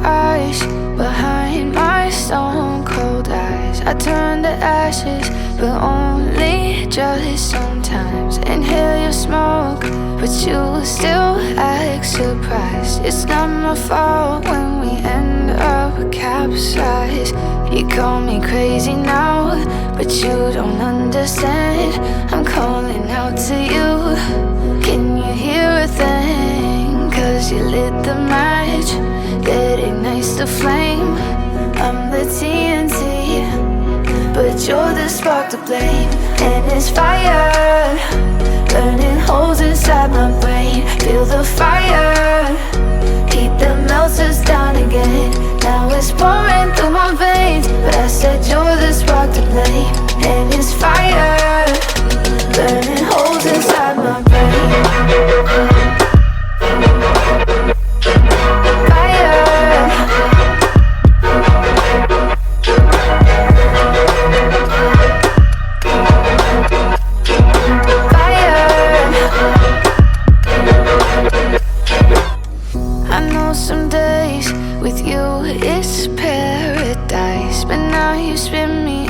ice behind my stone cold eyes. I turn to ashes, but only just sometimes. Inhale your smoke, but you still act surprised. It's not my fault when we end up capsized. You call me crazy now, but you don't understand. I'm calling out to you. Can you hear a thing? 'Cause you lit the match that ignites the flame. I'm the TNT, but you're the spark to blame. And it's fire, burning holes inside my brain. Feel the fire, heat that melts us down again. Now it's pouring through my veins, but I said you're the spark to blame. And it's fire, burning holes inside my brain. Some days with you it's paradise, but now you spin me